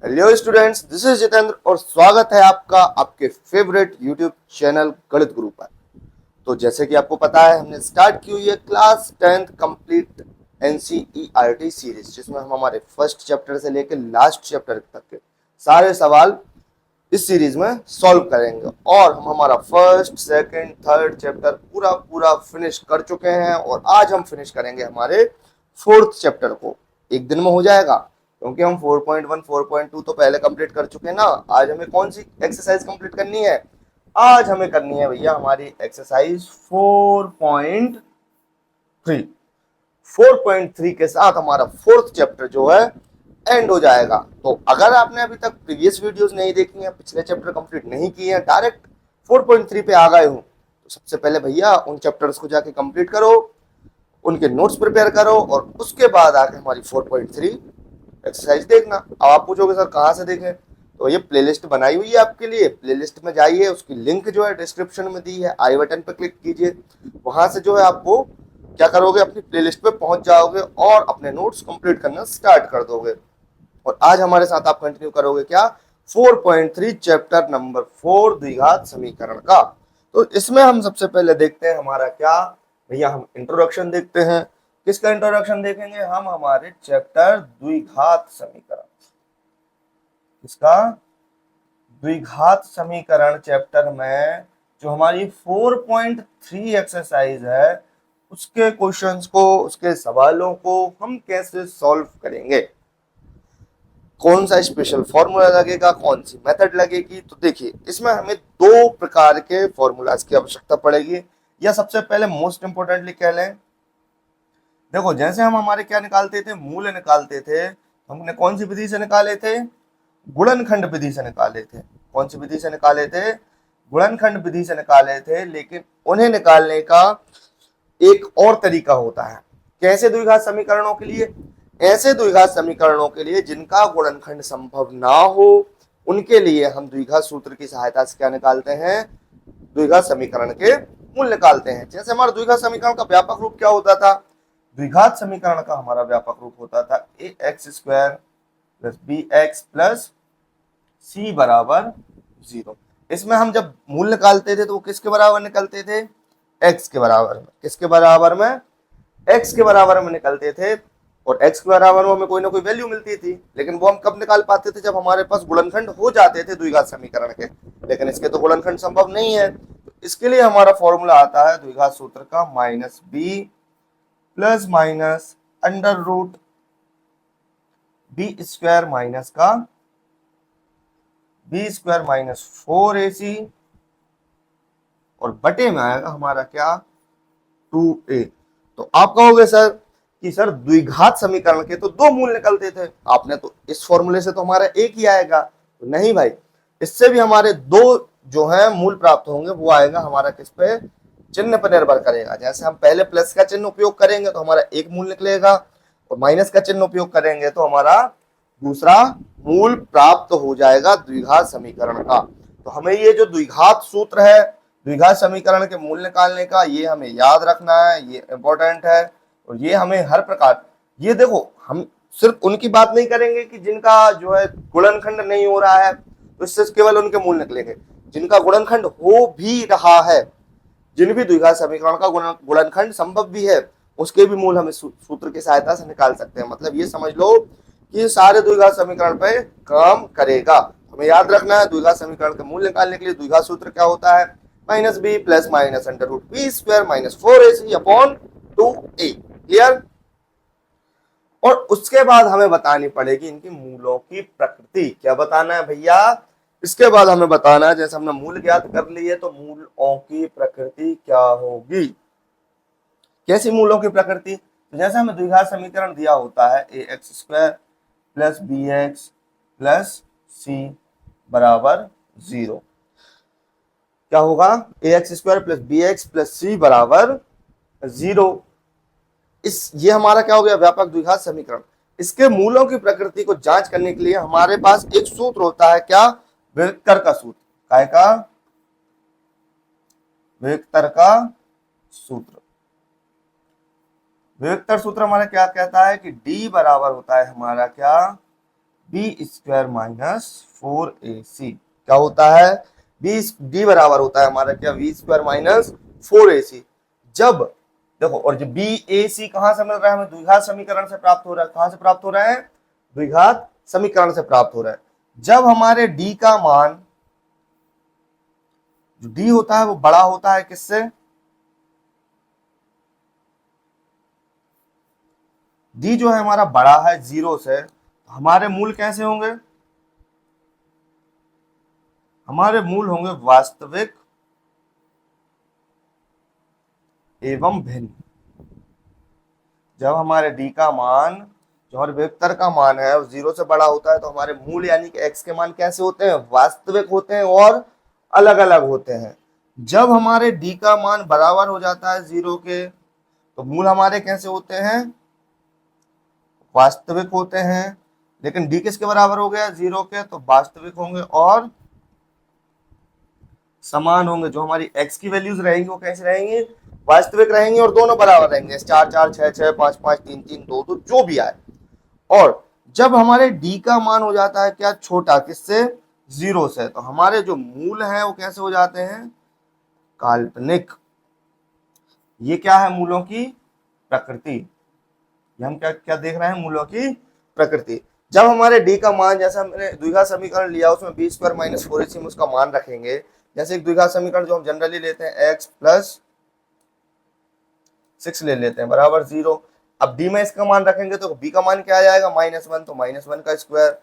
Hello students, this is Jitendra और स्वागत है आपका आपके फेवरेट यूट्यूब चैनल गणित गुरु पर। तो जैसे कि आपको पता है, हमने स्टार्ट की हुई है class 10th complete NCERT series, जिसमें हम हमारे फर्स्ट चैप्टर से लेकर लास्ट चैप्टर तक के सारे सवाल इस सीरीज में सॉल्व करेंगे। और हम हमारा फर्स्ट सेकंड थर्ड चैप्टर पूरा पूरा फिनिश कर चुके हैं और आज हम फिनिश करेंगे हमारे फोर्थ चैप्टर को। एक दिन में हो जाएगा क्योंकि हम 4.1 4.2 तो पहले कंप्लीट कर चुके हैं ना। आज हमें कौन सी एक्सरसाइज कंप्लीट करनी है? आज हमें करनी है भैया हमारी एक्सरसाइज 4.3। 4.3 के साथ हमारा फोर्थ चैप्टर जो है एंड हो जाएगा। तो अगर आपने अभी तक प्रीवियस वीडियोस नहीं देखी हैं, पिछले चैप्टर कंप्लीट नहीं किए हैं, डायरेक्ट 4.3 पे आ गए हो, तो सबसे पहले भैया उन चैप्टर्स को जाके कंप्लीट करो, उनके नोट्स प्रिपेयर करो और उसके बाद आके हमारी 4.3 एक्सरसाइज देखना। अब आप पूछोगे सर कहाँ से देखें? तो ये प्लेलिस्ट बनाई हुई है आपके लिए, प्लेलिस्ट में जाइए, उसकी लिंक जो है डिस्क्रिप्शन में दी है, आई बटन पर क्लिक कीजिए। वहां से जो है आपको क्या करोगे, अपनी प्लेलिस्ट पे पहुंच जाओगे और अपने नोट्स कंप्लीट करना स्टार्ट कर दोगे। और आज हमारे साथ आप कंटिन्यू करोगे क्या? 4.3 चैप्टर नंबर 4 द्विघात समीकरण का। तो इसमें हम सबसे पहले देखते हैं हमारा क्या भैया, हम इंट्रोडक्शन देखते हैं। किसका इंट्रोडक्शन देखेंगे? हम हमारे चैप्टर द्विघात समीकरण, इसका द्विघात समीकरण चैप्टर में जो हमारी 4.3 एक्सरसाइज है, उसके क्वेश्चंस को, उसके सवालों को हम कैसे सॉल्व करेंगे, कौन सा स्पेशल फॉर्मूला लगेगा, कौन सी मेथड लगेगी। तो देखिए, इसमें हमें दो प्रकार के फॉर्मूलाज की आवश्यकता पड़ेगी, या सबसे पहले मोस्ट इंपोर्टेंटली कह लें, देखो जैसे हम हमारे क्या निकालते थे, मूल्य निकालते थे, हमने कौन सी विधि से निकाले थे? गुणनखंड विधि से निकाले थे। कौन सी विधि से निकाले थे? गुणनखंड विधि से निकाले थे। लेकिन उन्हें निकालने का एक और तरीका होता है। कैसे? द्विघात समीकरणों के लिए, ऐसे द्विघात समीकरणों के लिए जिनका गुणनखंड संभव ना हो, उनके लिए हम द्विघात सूत्र की सहायता से क्या निकालते हैं? द्विघात समीकरण के मूल निकालते हैं। जैसे हमारा द्विघात समीकरण का व्यापक रूप क्या होता था? द्विघात समीकरण का हमारा व्यापक रूप होता था a x square plus b x plus c बराबर 0। इसमें हम जब मूल निकालते थे तो वो किसके बराबर निकलते थे? एक्स के बराबर में। किसके बराबर में? एक्स के बराबर में निकलते थे। और एक्स के बराबर में हमें कोई ना कोई वैल्यू मिलती थी, लेकिन वो हम कब निकाल पाते थे? जब हमारे पास गुणनखंड हो जाते थे द्विघात समीकरण के। लेकिन इसके तो गुणनखंड संभव नहीं है, तो इसके लिए हमारा फॉर्मूला आता है द्विघात सूत्र का minus b plus minus under root b square minus का बी स्क्वायर माइनस 4ac और बटे में आएगा हमारा क्या? 2a। तो आप कहोगे सर कि सर द्विघात समीकरण के तो दो मूल निकलते थे, आपने तो इस फॉर्मूले से तो हमारा एक ही आएगा। तो नहीं भाई, इससे भी हमारे दो जो है मूल प्राप्त होंगे। वो आएगा हमारा किस पे? चिन्ह पर निर्भर करेगा। जैसे हम पहले प्लस का चिन्ह उपयोग करेंगे तो हमारा एक मूल निकलेगा, और माइनस का चिन्ह उपयोग करेंगे तो हमारा दूसरा मूल प्राप्त हो जाएगा द्विघात समीकरण का। तो हमें ये जो द्विघात सूत्र है द्विघात समीकरण के मूल निकालने का, ये हमें याद रखना है, ये इंपॉर्टेंट है। और ये हमें हर प्रकार, ये देखो हम सिर्फ उनकी बात नहीं करेंगे कि जिनका जो है गुणनखंड नहीं हो रहा है, तो इससे केवल उनके मूल निकलेंगे। जिनका गुणनखंड हो भी रहा है, जिन भी द्विघात समीकरण का गुणनखंड संभव भी है, उसके भी मूल हमें सूत्र की सहायता से निकाल सकते हैं। मतलब ये समझ लो कि सारे द्विघात समीकरण पे काम करेगा। हमें याद रखना है द्विघात समीकरण के मूल निकालने के लिए द्विघात सूत्र क्या होता है? Minus b plus minus under root b square minus 4ac upon 2a। Clear? और उसके बाद हमें बतानी पड़ेगी इनकी मूलों की प्रकृति। क्या बताना है भैया? इसके बाद हमें बताना है, जैसे हमने मूल ज्ञात कर लिए, तो मूलों की प्रकृति क्या होगी? कैसी मूलों की प्रकृति? तो जैसे हमें द्विघात समीकरण दिया होता है a x square plus b x plus c बराबर 0। क्या होगा? A x square plus b x plus c बराबर 0। ये हमारा क्या हो गया? व्यापक द्विघात समीकरण। इसके मूलों की प्रकृति को जांच करने के लिए हमारे पास एक सूत्र होता है। क्या? विभक्तर का सूत्र। काय का? विभक्तर का सूत्र। विभक्तर सूत्र हमारा क्या कहता है कि D बराबर होता है हमारा क्या? बी स्क्वायर माइनस 4ac क्या होता है, डी बराबर होता है हमारा क्या, बी स्क्वायर माइनस 4ac। जब देखो, और जो बी ए सी कहां से मिल रहा है हमें, द्विघात समीकरण से प्राप्त हो रहा है। कहां से प्राप्त हो रहा है, द्विघात समीकरण से प्राप्त हो रहा है। जब हमारे डी का मान, जो डी होता है वो बड़ा होता है किससे, डी जो है हमारा बड़ा है 0 से, तो हमारे मूल कैसे होंगे, हमारे मूल होंगे वास्तविक एवं भिन्न। जब हमारे डी का मान, जो हमारे वेक्टर का मान है वो 0 से बड़ा होता है, तो हमारे मूल यानी कि एक्स के मान कैसे होते हैं, वास्तविक होते हैं और अलग अलग होते हैं। जब हमारे डी का मान बराबर हो जाता है 0 के, तो मूल हमारे कैसे होते हैं, वास्तविक होते हैं। लेकिन डी किसके बराबर हो गया, 0 के, तो वास्तविक होंगे और समान होंगे। जो हमारी एक्स की वैल्यूज रहेंगी वो कैसे रहेंगी, वास्तविक रहेंगी और दोनों बराबर रहेंगे, 4 4 6 6 5 5 3 3 2 2 जो भी आए। और जब हमारे डी का मान हो जाता है क्या, छोटा, किससे, 0 से, तो हमारे जो मूल हैं वो कैसे हो जाते हैं, काल्पनिक। ये क्या है, मूलों की प्रकृति। ये हम क्या क्या देख रहे हैं, मूलों की प्रकृति। जब हमारे डी का मान, जैसा हमने द्विघात समीकरण लिया उसमें बी स्क्वायर माइनस 4ac में उसका मान रखेंगे, जैसे एक द्विघात समीकरण जो हम जनरली लेते हैं x प्लस 6 ले लेते हैं बराबर 0। अब डी में इसका मान रखेंगे तो बी का मान क्या आ जाएगा, -1, तो -1 का स्क्वायर,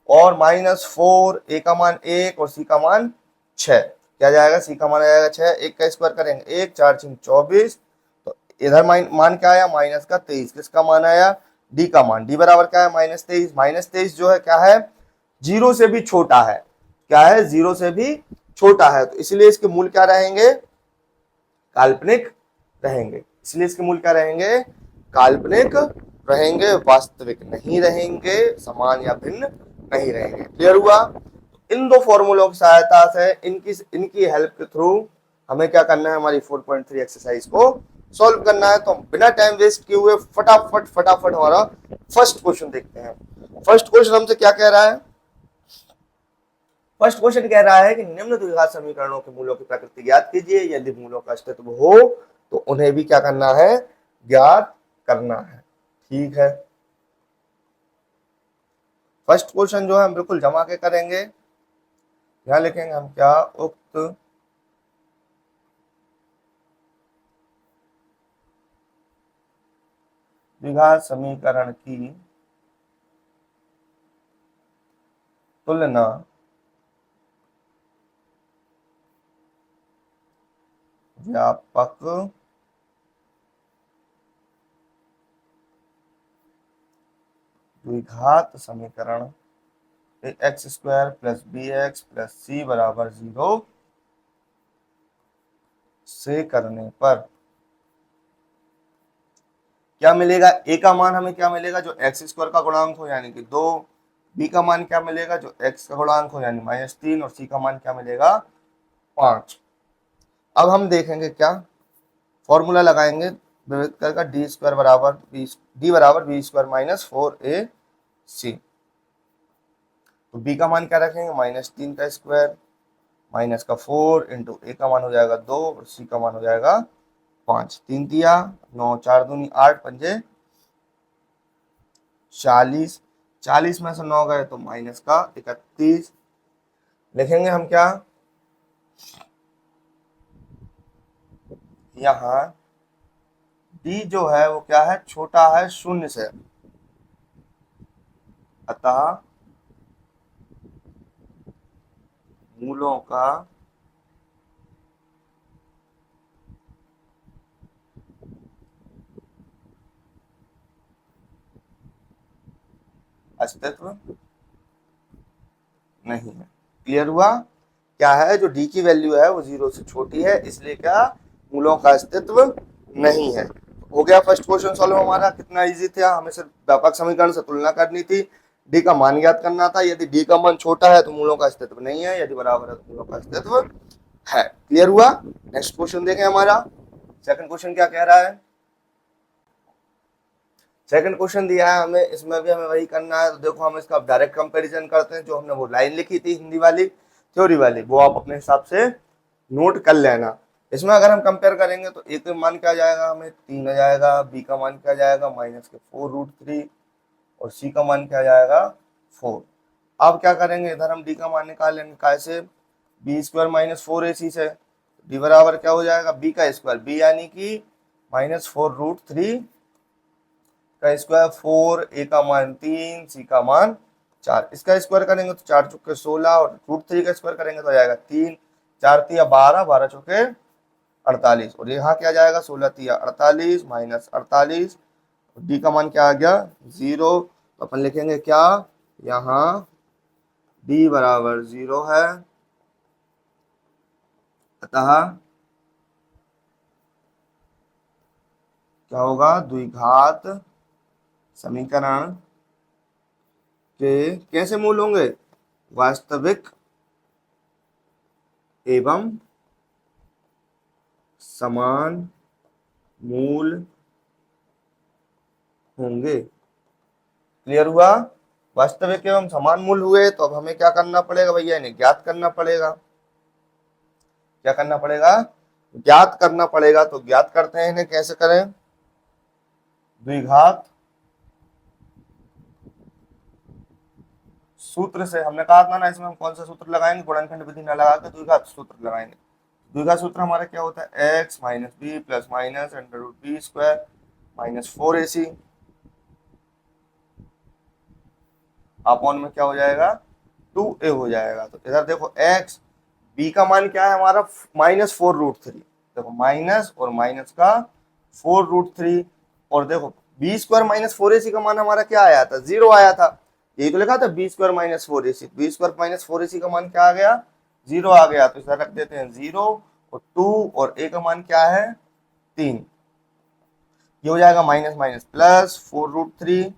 और -4, ए का मान 1 और सी का मान 6, क्या जाएगा, सी का मान आ जाएगा 6, 1 का स्क्वायर करेंगे 1 4 6 24, तो इधर मान क्या आया, माइनस का 23, किसका मान आया, डी का मान। डी बराबर क्या है, -23, -23 जो है क्या है, 0 से भी छोटा है, क्या है, 0 से भी छोटा है, तो इसलिए इसके मूल क्या रहेंगे, काल्पनिक रहेंगे। इसलिए इसके मूल क्या रहेंगे, काल्पनिक रहेंगे, वास्तविक नहीं रहेंगे, समान या भिन्न नहीं रहेंगे। क्लियर हुआ। इन दो फॉर्मूलों की सहायता से, इनकी हेल्प के थ्रू हमें क्या करना है, हमारी 4.3 एक्सरसाइज को सॉल्व करना है। तो बिना टाइम वेस्ट किए हुए फटाफट फटाफट हमारा फर्स्ट क्वेश्चन देखते हैं। फर्स्ट क्वेश्चन हमसे क्या कह रहा है, फर्स्ट क्वेश्चन कह रहा है कि निम्न द्विघात समीकरणों के मूलों की प्रकृति ज्ञात कीजिए, यदि मूलों का अस्तित्व हो तो उन्हें भी क्या करना है, ज्ञात करना है। ठीक है, फर्स्ट क्वेश्चन जो है हम बिल्कुल जमा के करेंगे। यहां लिखेंगे हम क्या, उक्त द्विघात समीकरण की तुलना व्यापक द्विघात समीकरण x square plus b x plus c बराबर 0 से करने पर क्या मिलेगा, ए का मान हमें क्या मिलेगा, जो एक्स स्क्वायर का गुणांक हो यानी कि 2, बी का मान क्या मिलेगा, जो एक्स का गुणांक हो यानी -3, और सी का मान क्या मिलेगा, 5। अब हम देखेंगे क्या, फॉर्मूला लगाएंगे विभेदक का, डी स्क्वायर बराबर बी स्क्वायर माइनस 4ac। तो बी का मान क्या रखेंगे, -3 का स्क्वायर माइनस का 4 इंटू ए का मान हो जाएगा 2 और सी का मान हो जाएगा 5, 3 दिया 9, 4 दूनी 8, पंजे 40, 40 में से 9 गए तो माइनस का 31। लिखेंगे हम क्या, यहाँ डी जो है वो क्या है, छोटा है 0 से, अतः मूलों का अस्तित्व नहीं है। क्लियर हुआ। क्या है, जो डी की वैल्यू है वो 0 से छोटी है, इसलिए क्या, मूलों का अस्तित्व नहीं है। हो गया फर्स्ट क्वेश्चन सॉल्व हमारा। कितना इजी था, हमें सिर्फ व्यापक समीकरण से तुलना करनी थी, डी का मान ज्ञात करना था। यदि डी का मान छोटा है तो मूलों का अस्तित्व नहीं है, यदि बराबर है तो मूलों का अस्तित्व है। क्लियर हुआ। नेक्स्ट क्वेश्चन देखें हमारा। सेकंड क्वेश्चन क्या कह रहा है, सेकंड क्वेश्चन दिया है हमें, इसमें भी हमें वही करना है। तो देखो हम इसका डायरेक्ट कंपैरिजन करते हैं, जो हमने वो लाइन लिखी थी हिंदी वाली थ्योरी वाली, वो आप अपने हिसाब से नोट कर लेना। इसमें अगर हम कंपेयर करेंगे तो ए का मान क्या आ जाएगा, हमें 3 आ जाएगा, बी का मान क्या आ जाएगा -4√3 और सी का मान क्या आ जाएगा 4। अब क्या करेंगे, इधर हम डी का मान निकालेंगे कैसे, b² - 4ac से। डी बराबर क्या हो जाएगा, बी का स्क्वायर, बी यानी कि -4√3 का स्क्वायर 4, ए का मान 3, सी का मान 4। इसका स्क्वायर करेंगे तो 4 चुके 16 और √3 का स्क्वायर करेंगे तो आ जाएगा 3, 4 तिया 12, 12 चुके 48 और यहाँ क्या जाएगा 16 तिया 48 -48। डी का मान क्या आ गया 0। तो अपन लिखेंगे क्या, यहाँ डी बराबर 0 है, अतः क्या होगा, द्विघात समीकरण के कैसे मूल होंगे, वास्तविक एवं समान मूल होंगे। क्लियर हुआ, वास्तविक एवं समान मूल हुए तो अब हमें क्या करना पड़ेगा भैया, इन्हें ज्ञात करना पड़ेगा। क्या करना पड़ेगा, ज्ञात करना पड़ेगा। तो ज्ञात करते हैं, इन्हें कैसे करें, द्विघात सूत्र से। हमने कहा था ना, इसमें हम कौन सा सूत्र लगाएंगे, गुणनखंड विधि न लगा के द्विघात सूत्र लगाएंगे। द्विघात सूत्र हमारा क्या होता है, x - b + -√b² - 4ac upon में क्या हो जाएगा 2a हो जाएगा। तो इधर देखो x, b का मान क्या है हमारा -4√3, देखो माइनस और माइनस का 4√3 और देखो b² - 4ac का मान हमारा क्या आया था, 0 आया था। यही तो लिखा था b² - 4ac, b² - 4ac का मान क्या आ गया 0 आ गया। तो इधर रख देते हैं 0 और 2 और a का मान क्या है 3। ये हो जाएगा माइनस माइनस प्लस 4√3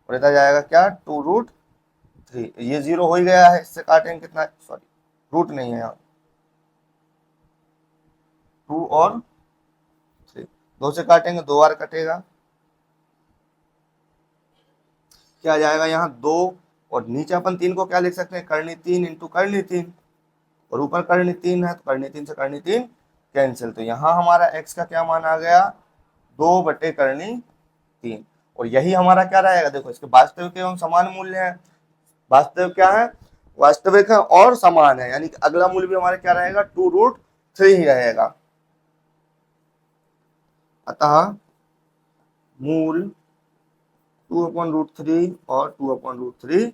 और इधर जाएगा क्या 2√3। ये 0 हो ही गया है, इससे काटेंगे कितना, सॉरी रूट नहीं है यहाँ, 2 और 3, 2 से काटेंगे 2 बार कटेगा, क्या आ जाएगा यहाँ 2 और नीचे अपन 3 को क्या लिख सकते हैं, करनी 3 इंटू करनी 3 और ऊपर करनी 3 है तो करनी 3 से करनी 3 कैंसिल। तो यहाँ हमारा x का क्या मान आ गया 2/करनी 3 और यही हमारा क्या रहेगा, देखो इसके वास्तविक एवं समान मूल्य है। वास्तविक क्या है, वास्तविक है और समान है, यानी कि अगला मूल्य भी हमारा क्या रहेगा 2√3 ही रहेगा। अतः मूल 2/√3 और 2/√3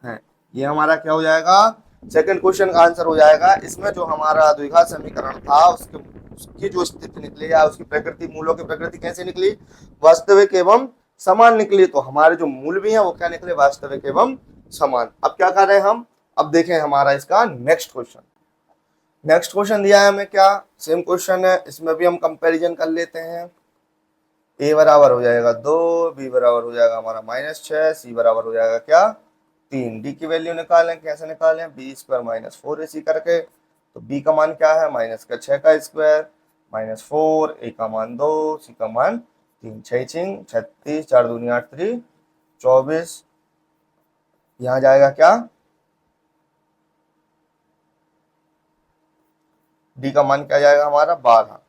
है। ये हमारा क्या हो जाएगा, सेकंड क्वेश्चन का आंसर हो जाएगा। इसमें जो हमारा द्विघात समीकरण था उसकी जो स्थिति निकली या उसकी प्रकृति, मूलों की प्रकृति कैसे निकली, वास्तविक एवं समान निकली। तो हमारे जो मूल भी है वो क्या निकले, वास्तविक एवं समान। अब क्या कर रहे हैं हम, अब देखें हमारा इसका नेक्स्ट क्वेश्चन। नेक्स्ट क्वेश्चन दिया है हमें क्या, सेम क्वेश्चन है, इसमें भी हम कंपैरिजन कर लेते हैं। ए बराबर हो जाएगा 2, बी बराबर हो जाएगा हमारा -6, सी बराबर हो जाएगा क्या 3। डी की वैल्यू निकालें, कैसे निकालें, b² - 4ac करके। तो b का मान क्या है -6 का स्क्वायर -4, a का मान 2, c का मान 3, 6 6 36, 4 दूनी 8 3 24। यहाँ जाएगा क्या, d का मान क्या जाएगा हमारा 12।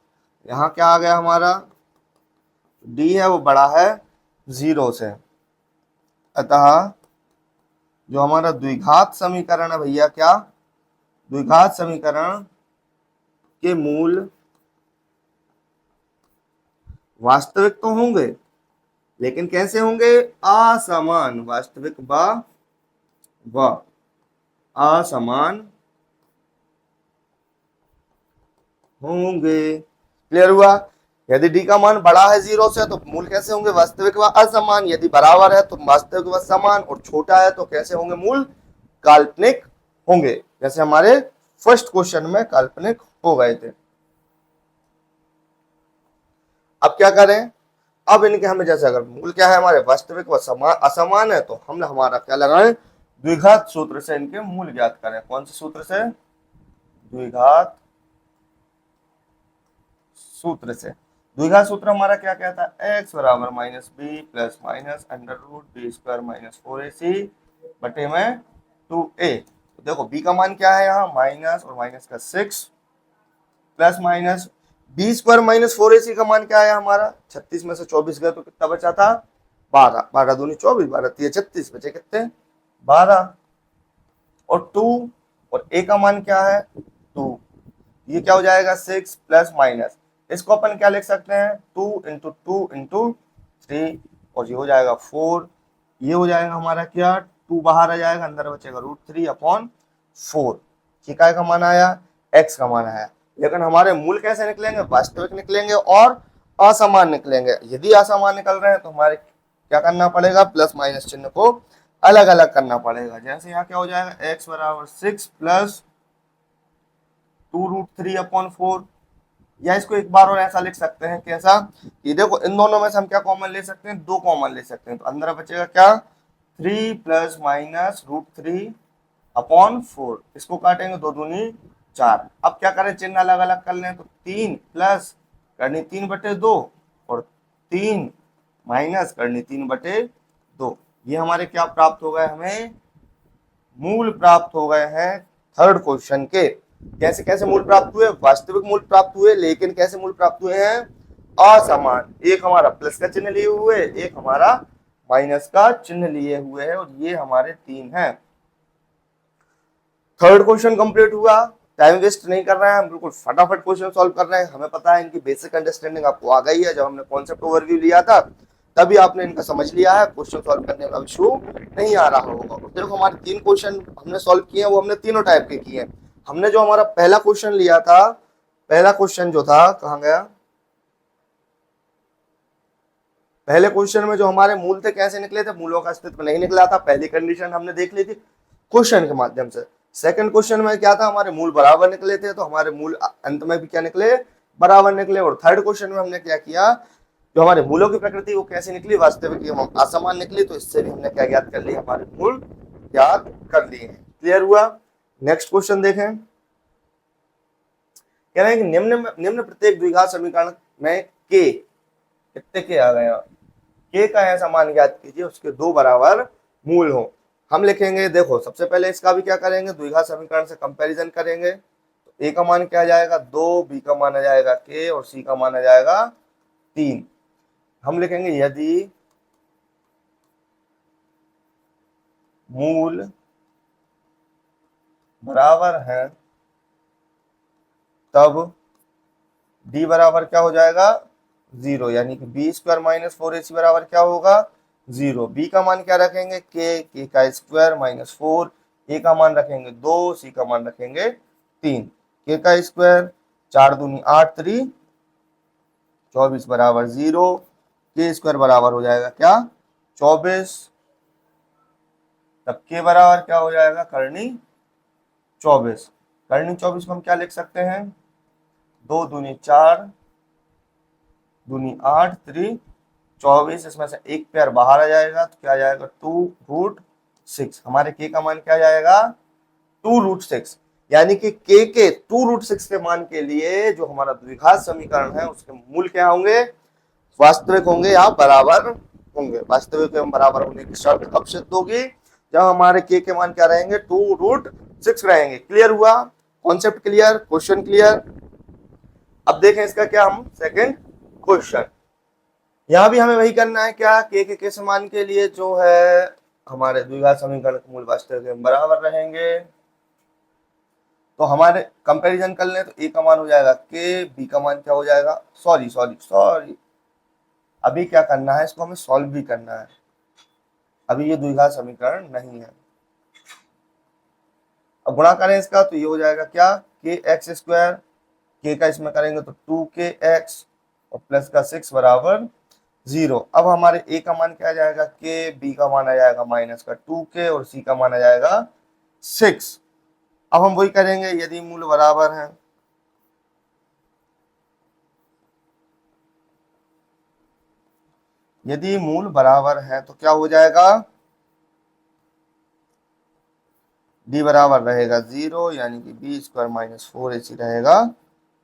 यहाँ क्या आ गया हमारा, d है वो बड़ा है 0 से, अतः जो हमारा द्विघात समीकरण है भैया, क्या द्विघात समीकरण के मूल वास्तविक तो होंगे, लेकिन कैसे होंगे, असमान, वास्तविक व असमान होंगे। क्लियर हुआ, यदि डी का मान बड़ा है 0 से तो मूल कैसे होंगे, वास्तविक व असमान। यदि बराबर है तो वास्तविक व समान और छोटा है तो कैसे होंगे, मूल काल्पनिक होंगे, जैसे हमारे फर्स्ट क्वेश्चन में काल्पनिक हो गए थे। अब क्या करें, अब इनके हमें जैसे अगर मूल क्या है हमारे वास्तविक व असमान है तो हम हमारा क्या लगाएं, द्विघात सूत्र से इनके मूल ज्ञात करें। कौन से सूत्र से, द्विघात सूत्र से। द्विघात सूत्र हमारा क्या कहता है, x बराबर minus b plus minus under root b square minus 4ac बटे में 2a। तो देखो b का मान क्या है यहाँ, माइनस और माइनस का 6 plus minus b square minus 4ac का मान क्या है हमारा, 36 में से 24 गए तो कितना बचा था, 12, 12 दूनी 24, 12 तीन 36, बचे कितने 12, और 2 और a का मान क्या है 2, ये क्या हो जाएगा 6 प्लस माइनस, इसको अपन क्या लिख सकते हैं 2 इंटू 2 इंटू 3, और ये हो जाएगा 4, ये हो जाएगा हमारा क्या 2 बाहर आ जाएगा, अंदर बचेगा √3/4। ठीक है, का मान आया, x का मान आया। लेकिन हमारे मूल कैसे निकलेंगे, वास्तविक निकलेंगे और असमान निकलेंगे। यदि असमान निकल रहे हैं तो हमारे क्या करना पड़ेगा, प्लस माइनस चिन्ह को अलग अलग करना पड़ेगा। जैसे यहाँ क्या हो जाएगा, x बराबर 6 प्लस 2√3/4, या इसको एक बार और ऐसा लिख सकते हैं, कैसा, ये देखो इन दोनों में से हम क्या कॉमन ले सकते हैं, 2 कॉमन ले सकते हैं, तो अंदर बचेगा क्या 3 प्लस माइनस √3/4, इसको काटेंगे 2 दूनी 4। अब क्या करें, चिन्ह अलग अलग कर लें, तो 3 प्लस करनी 3/2 और 3 माइनस करनी 3/2, ये हमारे क्या प्राप्त हो गए, हमें मूल प्राप्त हो गए हैं थर्ड क्वेश्चन के। कैसे कैसे मूल प्राप्त हुए, वास्तविक मूल प्राप्त हुए, लेकिन कैसे मूल प्राप्त हुए हैं, असमान। एक हमारा प्लस का चिन्ह लिए हुए, एक हमारा माइनस का चिन्ह लिए हुए है, और ये हमारे 3 हैं। थर्ड क्वेश्चन कंप्लीट हुआ। टाइम वेस्ट नहीं कर रहे हैं हम, बिल्कुल फटाफट क्वेश्चन सॉल्व कर रहे हैं। हमें पता है इनकी बेसिक अंडरस्टैंडिंग आपको आ गई है, जब हमने कॉन्सेप्ट ओवरव्यू लिया था तभी आपने इनका समझ लिया है, क्वेश्चन सॉल्व करने में इशू नहीं आ रहा होगा। देखो हमारे 3 क्वेश्चन हमने सॉल्व किए हैं, वो हमने तीनों टाइप के किए हैं। हमने जो हमारा पहला क्वेश्चन लिया था, पहला क्वेश्चन जो था, कहाँ गया, पहले क्वेश्चन में जो हमारे मूल थे कैसे निकले थे, मूलों का अस्तित्व नहीं निकला था, पहली कंडीशन हमने देख ली थी क्वेश्चन के माध्यम से। सेकंड क्वेश्चन में क्या था, हमारे मूल बराबर निकले थे, तो हमारे मूल अंत में भी क्या निकले, बराबर निकले। और थर्ड क्वेश्चन में हमने क्या किया, जो हमारे मूलों की प्रकृति वो कैसी निकली, वास्तविक असमान निकली, तो इससे भी हमने क्या ज्ञात कर लिया, हमारे मूल ज्ञात कर लिए हैं। क्लियर हुआ। नेक्स्ट क्वेश्चन देखें, कह रहे हैं कि निम्न प्रत्येक द्विघात समीकरण में के, कितने के आ गए, के का ऐसा मान ज्ञात कीजिए उसके 2 बराबर मूल हो। हम लिखेंगे, देखो सबसे पहले इसका भी क्या करेंगे, द्विघात समीकरण से कंपैरिजन करेंगे, तो ए का मान क्या आ जाएगा 2, बी का मान आ जाएगा के, और सी का मान आ जाएगा 3। हम लिखेंगे यदि मूल बराबर है तब डी बराबर क्या हो जाएगा 0, यानी कि बी स्क्वायर माइनस 4ac बराबर क्या होगा 0। बी का मान क्या रखेंगे, के का स्क्वायर माइनस 4, ए का मान रखेंगे 2, सी का मान रखेंगे 3। के का स्क्वायर 4 दूनी 8, 3 24 बराबर 0, के स्क्वायर बराबर हो जाएगा क्या 24, तब के बराबर क्या हो जाएगा करनी 24। करनी 24 को हम क्या लिख सकते हैं, 2 दूनी 4 दूनी 8, 3 24, इसमें से एक पेयर बाहर आ जाएगा तो क्या आ जाएगा 2√6। हमारे के का मान क्या आ जाएगा 2√6, यानी कि के 2√6 के मान के लिए जो हमारा द्विघात समीकरण है उसके मूल क्या होंगे, वास्तविक होंगे या बराबर होंगे। वास्तविक एवं बराबर होने की शर्त कब सिद्ध होगी, जब हमारे के मान क्या रहेंगे 2√6 रहेंगे। क्लियर हुआ, कॉन्सेप्ट क्लियर, क्वेश्चन क्लियर। अब देखें इसका क्या, हम सेकंड क्वेश्चन, यहां भी हमें वही करना है, क्या के समान के लिए जो है हमारे द्विघात समीकरण के मूल वास्तविक एवं बराबर रहेंगे। तो हमारे कंपैरिजन कर लें, तो ए का मान हो जाएगा के, बी का मान क्या हो जाएगा, सॉरी अभी क्या करना है, इसको हमें सॉल्व भी करना है, अभी ये द्विघात समीकरण नहीं है। अब गुणा करें इसका, तो ये हो जाएगा क्या के एक्स स्क्वायर, के का इसमें करेंगे तो 2kx और प्लस का 6 बराबर 0। अब हमारे ए का मान क्या आ जाएगा के, बी का मान आ जाएगा माइनस का 2k और सी का मान आ जाएगा 6। अब हम वही करेंगे, यदि मूल बराबर है, यदि मूल बराबर है तो क्या हो जाएगा, डी बराबर रहेगा 0, यानी कि बी स्क्वायर माइनस 4ac रहेगा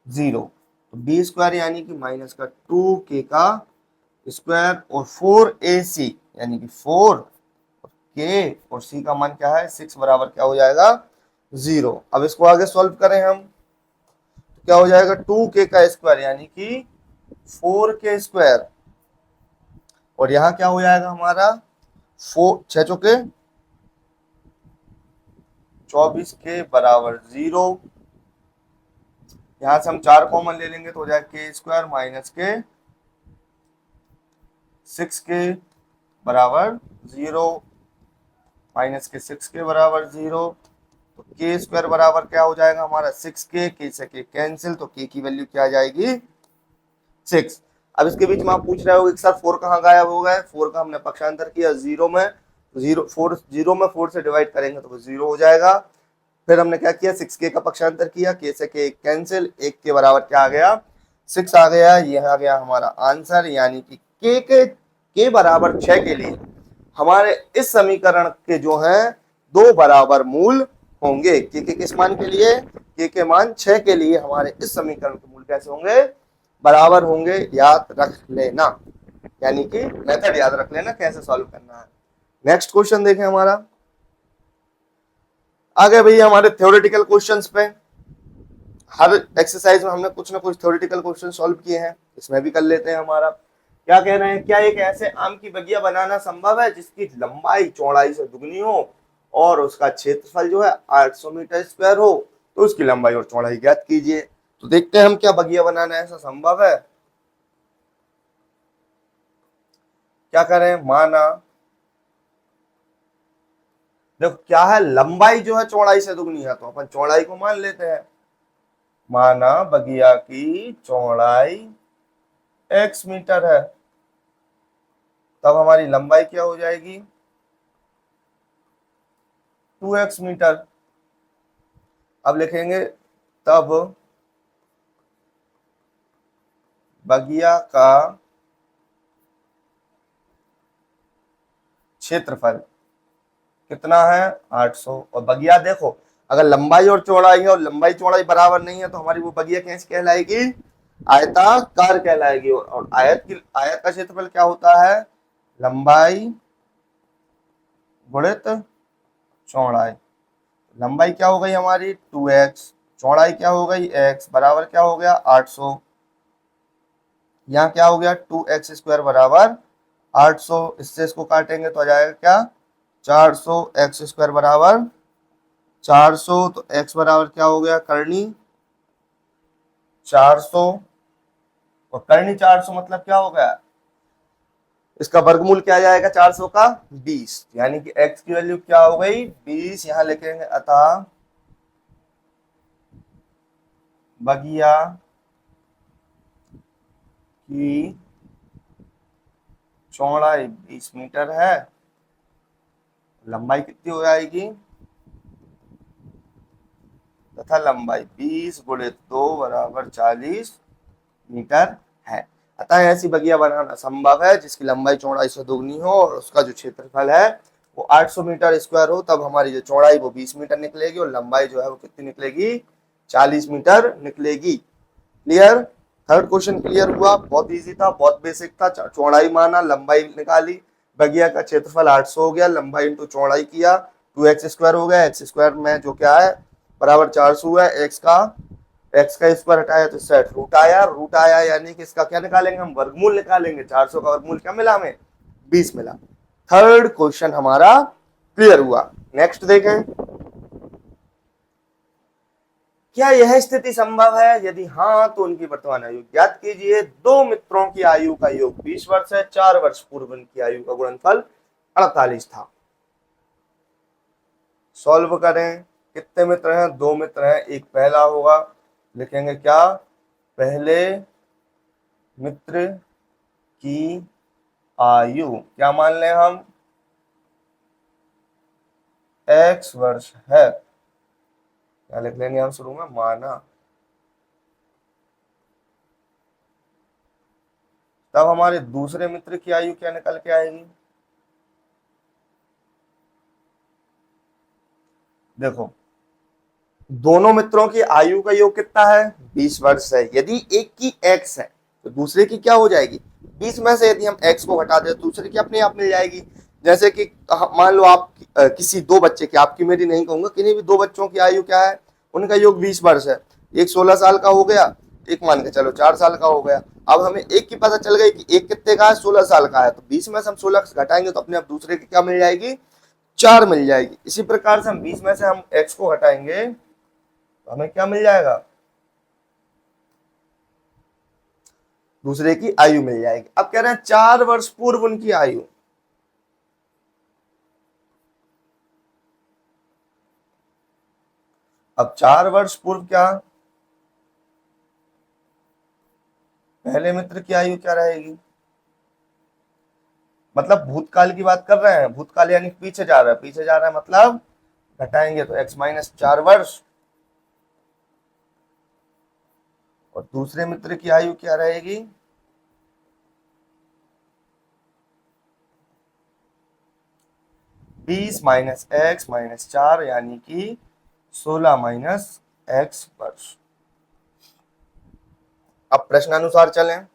0। बी स्क्वायर यानी कि माइनस का 2k का स्क्वायर और 4ac यानी कि 4k और c का मान क्या है 6 बराबर क्या हो जाएगा 0। अब इसको आगे सॉल्व करें हम तो क्या हो जाएगा 2k का स्क्वायर यानी कि 4k स्क्वायर और यहाँ क्या हो जाएगा हमारा 4 6 चौके 24 के बराबर 0। यहां से हम 4 कॉमन ले लेंगे तो हो जाएगा के स्क्वायर माइनस के 6k बराबर 0 माइनस के 6k बराबर 0। तो के स्क्वायर बराबर क्या हो जाएगा हमारा 6k, के से के कैंसिल तो के की वैल्यू क्या आ जाएगी 6। अब इसके बीच में आप पूछ रहे हो कि सर 4 कहाँ गायब हो गया है। 4 का हमने पक्षांतर किया 0 में, 0 में 4 से डिवाइड करेंगे तो वो 0 हो जाएगा। फिर हमने क्या किया 6k का पक्षांतर किया, के से के कैंसिल, 1 के बराबर क्या आ गया 6 आ गया। यह आ गया हमारा आंसर यानी कि के बराबर 6 के लिए हमारे इस समीकरण के जो है 2 बराबर मूल होंगे। के किस मान के लिए के मान 6 के लिए हमारे इस समीकरण के मूल कैसे होंगे बराबर होंगे। याद रख लेना यानी कि मेथड याद रख लेना कैसे सॉल्व करना है। नेक्स्ट क्वेश्चन देखें हमारा आगे भैया हमारे थ्योरेटिकल क्वेश्चंस पे। हर एक्सरसाइज में हमने कुछ ना कुछ थ्योरेटिकल क्वेश्चन सॉल्व किए हैं, इसमें भी कर लेते हैं। हमारा क्या कह रहे हैं, क्या एक ऐसे आम की बगिया बनाना संभव है जिसकी लंबाई चौड़ाई से दुगनी हो और उसका क्षेत्रफल जो है 800 मीटर स्क्वायर हो, तो उसकी लंबाई और चौड़ाई ज्ञात कीजिए। तो देखते हैं हम क्या बगिया बनाना ऐसा संभव है। क्या करें, माना देखो क्या है लंबाई जो है चौड़ाई से दुगनी है तो अपन चौड़ाई को मान लेते हैं। माना बगिया की चौड़ाई x मीटर है, तब हमारी लंबाई क्या हो जाएगी 2x मीटर। अब लिखेंगे तब बगिया का क्षेत्रफल कितना है 800। और बगिया देखो अगर लंबाई और चौड़ाई है और लंबाई चौड़ाई बराबर नहीं है तो हमारी वो बगिया कैसे कहलाएगी आयताकार कहलाएगी। और आयत का क्षेत्रफल क्या होता है लंबाई गुणित चौड़ाई। लंबाई क्या हो गई हमारी 2x, चौड़ाई क्या हो गई x बराबर क्या हो गया 800। यहाँ क्या हो गया 2x स्क्वायर बराबर 800। इससे इसको काटेंगे तो आ जाएगा क्या 400। एक्स स्क्वायर बराबर 400 तो x बराबर क्या हो गया करनी 400 और करनी 400 मतलब क्या हो गया इसका वर्गमूल क्या आ जाएगा 400 का 20, यानी कि x की वैल्यू क्या हो गई 20। यहां लिखेंगे अतः बगिया की चौड़ाई 20 मीटर है, लंबाई कितनी हो जाएगी तथा लंबाई 20 गुणित 2 बराबर 40 मीटर है। अतः ऐसी बगिया बनाना संभव है जिसकी लंबाई चौड़ाई से दुगनी हो और उसका जो क्षेत्रफल है वो 800 मीटर स्क्वायर हो, तब हमारी जो चौड़ाई वो 20 मीटर निकलेगी और लंबाई जो है वो कितनी निकलेगी 40 मीटर निकलेगी। क्लियर, थर्ड क्वेश्चन क्लियर हुआ, बहुत इजी था, बहुत बेसिक था। चौड़ाई माना, लंबाई निकाली, बगिया का क्षेत्रफल 800 हो गया, लंबाई इंटू चौड़ाई किया 2x स्क्वायर हो गया, एक्स स्क्वायर में जो क्या है बराबर 400 हुआ, एक्स का स्क्वायर हटाया तो सेट रूट आया यानी कि इसका क्या निकालेंगे हम वर्गमूल निकालेंगे। 400 का वर्गमूल क्या मिला हमें 20 मिला। थर्ड क्वेश्चन हमारा क्लियर हुआ। नेक्स्ट देखें, क्या यह स्थिति संभव है, यदि हाँ तो उनकी वर्तमान आयु ज्ञात कीजिए। दो मित्रों की आयु का योग 20 वर्ष है, 4 वर्ष पूर्व उनकी आयु का गुणनफल 48 था। सॉल्व करें, कितने मित्र हैं 2 मित्र हैं, एक पहला होगा, लिखेंगे क्या पहले मित्र की आयु क्या मान लें हम x वर्ष है, क्या लिख लेंगे हम शुरू में माना, तब हमारे दूसरे मित्र की आयु क्या निकल के आएगी देखो दोनों मित्रों की आयु का योग कितना है? 20 वर्ष है। यदि एक की x है तो दूसरे की क्या हो जाएगी? 20 में से यदि हम x को हटा दें तो दूसरे की अपने आप मिल जाएगी। जैसे कि मान लो आप किसी दो बच्चे की, आपकी मेरी नहीं कहूंगा, किन्हीं भी दो बच्चों की आयु क्या है? उनका योग 20 वर्ष है। एक 16 साल का हो गया, एक मान के चलो 4 साल का हो गया। अब हमें एक की पता चल गई कि एक कितने का है? 16 साल का है। तो 20 में से हम 16 घटाएंगे तो अपने आप दूसरे की क्या मिल जाएगी? 4 मिल जाएगी। इसी प्रकार से हम 20 में से हम x को हटाएंगे तो हमें क्या मिल जाएगा? दूसरे की आयु मिल जाएगी। अब कह रहे हैं 4 वर्ष पूर्व उनकी आयु। अब 4 वर्ष पूर्व क्या? पहले मित्र की आयु क्या रहेगी? मतलब भूतकाल की बात कर रहे हैं, भूतकाल यानी पीछे जा रहा है, पीछे जा रहा है मतलब घटाएंगे तो x माइनस 4 वर्ष। और दूसरे मित्र की आयु क्या रहेगी? 20 माइनस x माइनस 4 यानी कि 16 माइनस x वर्ष। अब प्रश्नानुसार चलें।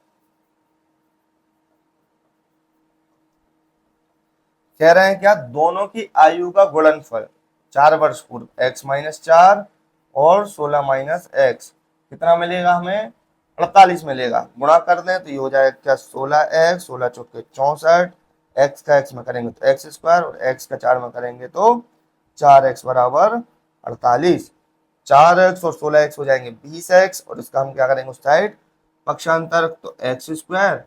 कह रहे हैं क्या? दोनों की आयु का गुणनफल 4 वर्ष पूर्व x माइनस 4 और 16 माइनस x कितना मिलेगा हमें? 48 मिलेगा। गुणा कर दें तो ये हो जाएगा क्या? 16x, 16 चौके 64, x का x में करेंगे तो x स्क्वायर और x का 4 में करेंगे तो 4x बराबर 48। 4x और 16x हो जाएंगे 20x और इसका हम क्या करेंगे उस साइड पक्षांतर, तो x स्क्वायर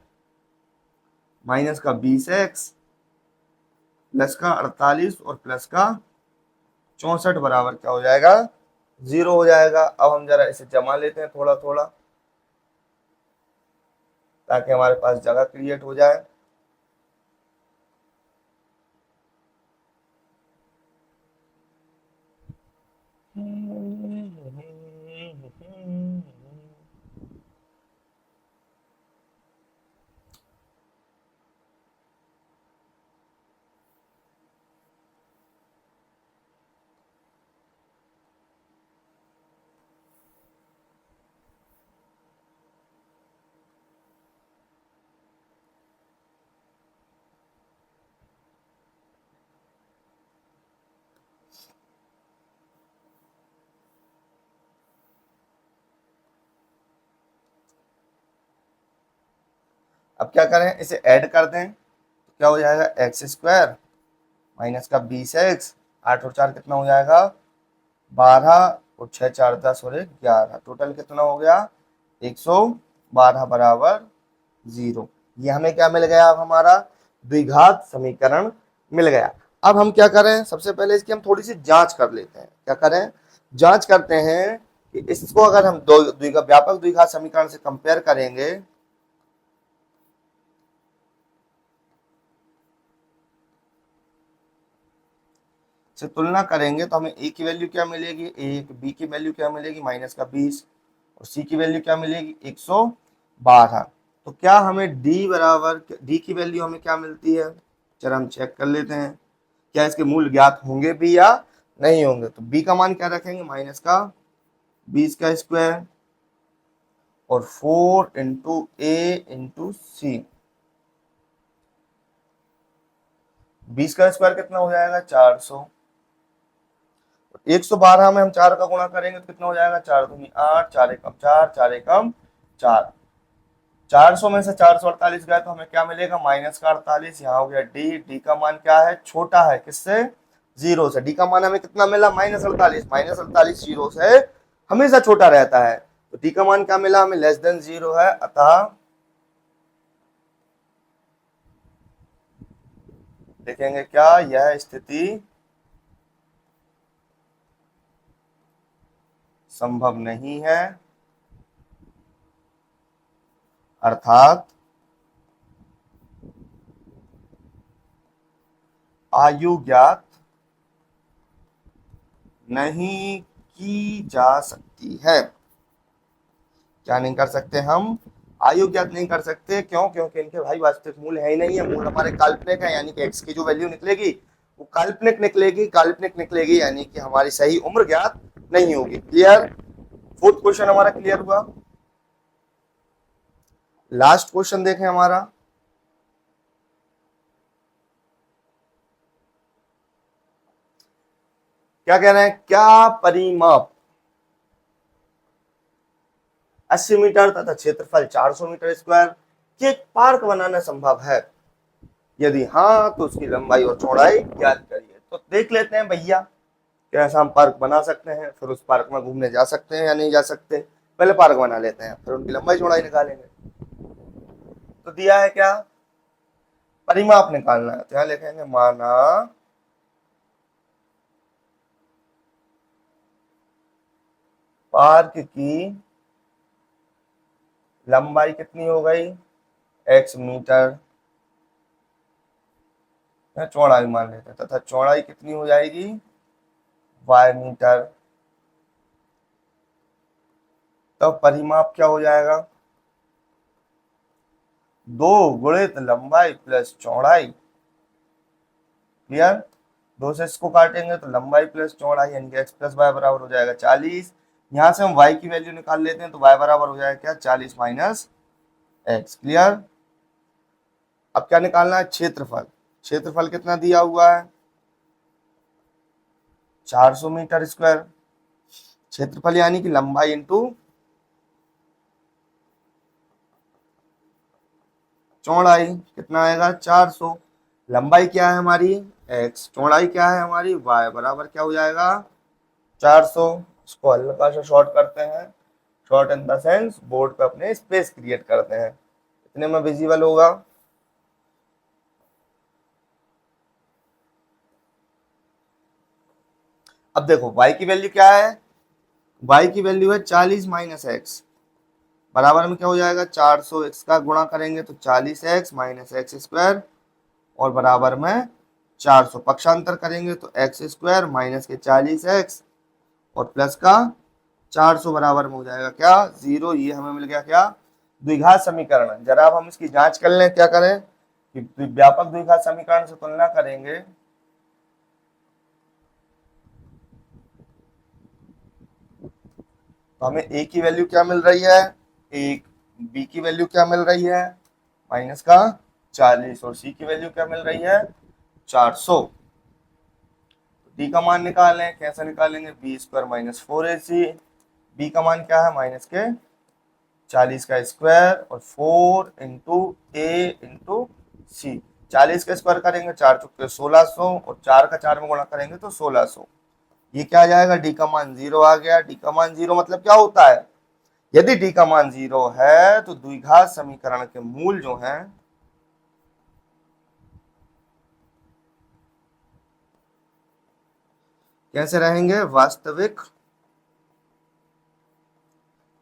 माइनस का 20x प्लस का 48 और प्लस का 64 बराबर क्या हो जाएगा? 0 हो जाएगा। अब हम जरा इसे जमा लेते हैं थोड़ा थोड़ा ताकि हमारे पास जगह क्रिएट हो जाए। अब क्या करें? इसे ऐड कर दें तो क्या हो जाएगा? एक्स स्क्वायर माइनस का 20x, 8 और 4 कितना हो जाएगा? 12 और 6 4 10 और 1 11, टोटल कितना हो गया? 112 बराबर 0। ये हमें क्या मिल गया? अब हमारा द्विघात समीकरण मिल गया। अब हम क्या करें? सबसे पहले इसकी हम थोड़ी सी जांच कर लेते हैं। क्या करें? जांच करते हैं कि इसको अगर हम व्यापक द्विघात समीकरण से कंपेयर करेंगे से तुलना करेंगे तो हमें a की वैल्यू क्या मिलेगी? एक b की वैल्यू क्या मिलेगी? माइनस का 20 और c की वैल्यू क्या मिलेगी? 112। तो क्या हमें d की वैल्यू हमें क्या मिलती है? चलो हम चेक कर लेते हैं क्या इसके मूल ज्ञात होंगे भी या नहीं होंगे। तो b का मान क्या रखेंगे? माइनस का 20 का स्क्वायर और 4 इंटू a इंटू सी। 20 का स्क्वायर कितना हो जाएगा? 400। 112 में हम 4 का गुणा करेंगे तो कितना हो जाएगा? 4 दूनी 8, 4 एकम 4, 4 एकम 4। 400 में से 448 गए तो हमें क्या मिलेगा? माइनस का 48। यहाँ हो गया डी का मान क्या है? छोटा है किससे? 0 से। डी का मान हमें कितना मिला? माइनस 48। माइनस 48 0 से हमेशा छोटा रहता है, तो डी का मान क्या मिला हमें? लेस देन 0 है। अतः देखेंगे क्या यह स्थिति संभव नहीं है, अर्थात आयु ज्ञात नहीं की जा सकती है। क्या नहीं कर सकते? हम आयु ज्ञात नहीं कर सकते। क्यों? क्योंकि इनके भाई वास्तविक मूल्य है ही नहीं है। मूल हमारे काल्पनिक है, यानी कि x की जो वैल्यू निकलेगी वो काल्पनिक निकलेगी। काल्पनिक निकलेगी यानी कि हमारी सही उम्र ज्ञात नहीं होगी। क्लियर? फोर्थ क्वेश्चन हमारा क्लियर हुआ। लास्ट क्वेश्चन देखें हमारा। क्या कह रहे हैं? क्या परिमाप 80 मीटर तथा क्षेत्रफल 400 मीटर स्क्वायर की एक पार्क बनाना संभव है? यदि हाँ तो उसकी लंबाई और चौड़ाई ज्ञात करिए। तो देख लेते हैं भैया, कैसा हम पार्क बना सकते हैं, फिर उस पार्क में घूमने जा सकते हैं या नहीं जा सकते। पहले पार्क बना लेते हैं, फिर उनकी लंबाई चौड़ाई निकालेंगे। तो दिया है क्या? परिमाप निकालना है, तो यहां लिखेंगे माना पार्क की लंबाई कितनी हो गई? x मीटर, चौड़ाई मान लेते हैं, तथा चौड़ाई कितनी हो जाएगी? y metre. तो परिमाप क्या हो जाएगा? 2 गुणित लंबाई प्लस चौड़ाई। क्लियर? 2 से इसको काटेंगे तो लंबाई प्लस चौड़ाई यानी कि x प्लस वाई बराबर हो जाएगा 40। यहां से हम y की वैल्यू निकाल लेते हैं तो y बराबर हो जाएगा क्या? 40 माइनस x। क्लियर? अब क्या निकालना है? क्षेत्रफल। क्षेत्रफल कितना दिया हुआ है? 400 मीटर स्क्वायर। क्षेत्रफल यानी कि लंबाई इंटू चौड़ाई, कितना आएगा? 400। लंबाई क्या है हमारी? x, चौड़ाई क्या है हमारी? y, बराबर क्या हो जाएगा? 400। इसको हल्का सा शॉर्ट करते हैं, short in the sense board पे अपने स्पेस क्रिएट करते हैं, इतने में विजिबल होगा। अब देखो y की वैल्यू क्या है? y की वैल्यू है 40 माइनस एक्स, बराबर में क्या हो जाएगा? 400। x का गुणा करेंगे तो 40x माइनस एक्स स्क्वायर और बराबर में 400। पक्षांतर करेंगे तो एक्स स्क्वायर माइनस के 40x और प्लस का 400 बराबर में हो जाएगा क्या? 0। ये हमें मिल गया क्या? द्विघात समीकरण। जरा अब हम इसकी जांच कर लें। क्या करें कि व्यापक द्विघात समीकरण से तुलना करेंगे। तो हमें a की वैल्यू क्या मिल रही है? 1। b की वैल्यू क्या मिल रही है? माइनस का 40। और c की वैल्यू क्या मिल रही है? 400। d का मान निकालें। कैसे निकालेंगे? B square minus 4ac। b का मान क्या है? माइनस के 40 का स्क्वायर और 4 इंटू ए इंटू सी। 40 का स्क्वायर करेंगे 4 चुके 1600 और 4 का 4 में गुणा करेंगे तो 1600। ये क्या आ जाएगा? डी का मान 0 आ गया। डी का मान 0 मतलब क्या होता है? यदि डी का मान 0 है तो द्विघात समीकरण के मूल जो हैं कैसे रहेंगे? वास्तविक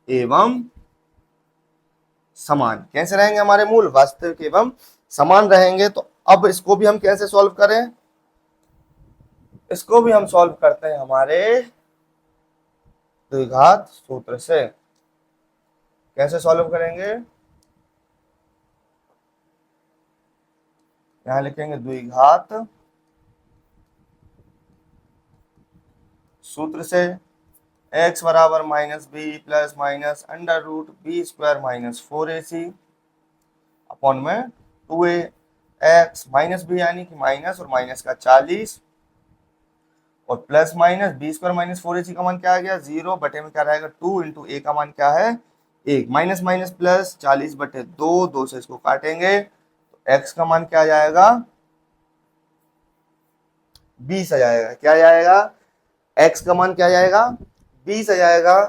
एवं समान। कैसे रहेंगे हमारे मूल? वास्तविक एवं समान रहेंगे। तो अब इसको भी हम कैसे सॉल्व करें? इसको भी हम सॉल्व करते हैं हमारे द्विघात सूत्र से। कैसे सॉल्व करेंगे? यहां लिखेंगे द्विघात सूत्र से x बराबर minus b plus minus under root b square minus 4ac upon में 2a। x माइनस बी यानी कि माइनस और माइनस का 40 और plus minus b square minus 4ac का मान क्या आ गया? 0 बटे में क्या रहेगा? 2 इंटू ए का मान क्या है? 1। माइनस माइनस प्लस 40 बटे 2, 2 से इसको काटेंगे तो x का मान क्या आ जाएगा? 20 आ जाएगा। क्या आ जाएगा? x का मान क्या आ जाएगा? 20 आ जाएगा।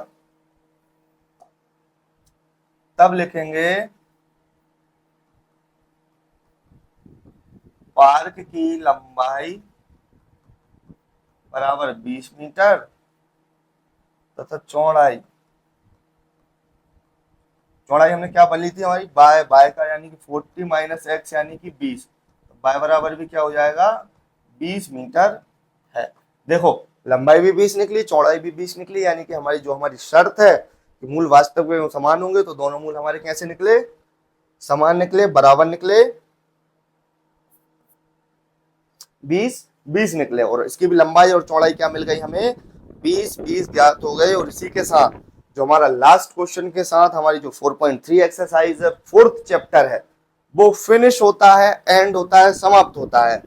तब लिखेंगे पार्क की लंबाई बराबर 20 मीटर तथा चौड़ाई, चौड़ाई हमने क्या बनी थी हमारी? बाय, बाय का यानी कि 40 माइनस एक्स यानी कि 20। तो बाय बराबर भी क्या हो जाएगा? 20 मीटर है। देखो लंबाई भी 20 निकली, चौड़ाई भी 20 निकली, यानी कि हमारी जो हमारी शर्त है कि मूल वास्तव में समान होंगे, तो दोनों मूल हमारे कैसे निकले? समान निकले, बराबर निकले, 20 20 निकले। और इसकी भी लंबाई और चौड़ाई क्या मिल गई हमें? 20 ज्ञात हो गए और इसी के साथ जो हमारा लास्ट क्वेश्चन के साथ हमारी जो 4.3 एक्सरसाइज है, फोर्थ चैप्टर है, वो फिनिश होता है, एंड होता है, समाप्त होता है।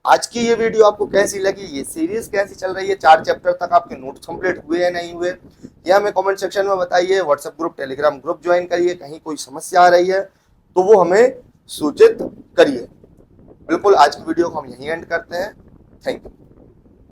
आज की ये वीडियो आपको कैसी लगी, ये सीरीज कैसी चल रही है, 4 चैप्टर तक आपके नोट्स कंप्लीट हुए या नहीं हुए, ये हमें कमेंट सेक्शन में बताइए। WhatsApp group, Telegram group join करिए। कहीं कोई समस्या आ रही है तो वो हमें सूचित करिए। बिल्कुल, आज की वीडियो को हम यहीं एंड करते हैं। Thank you.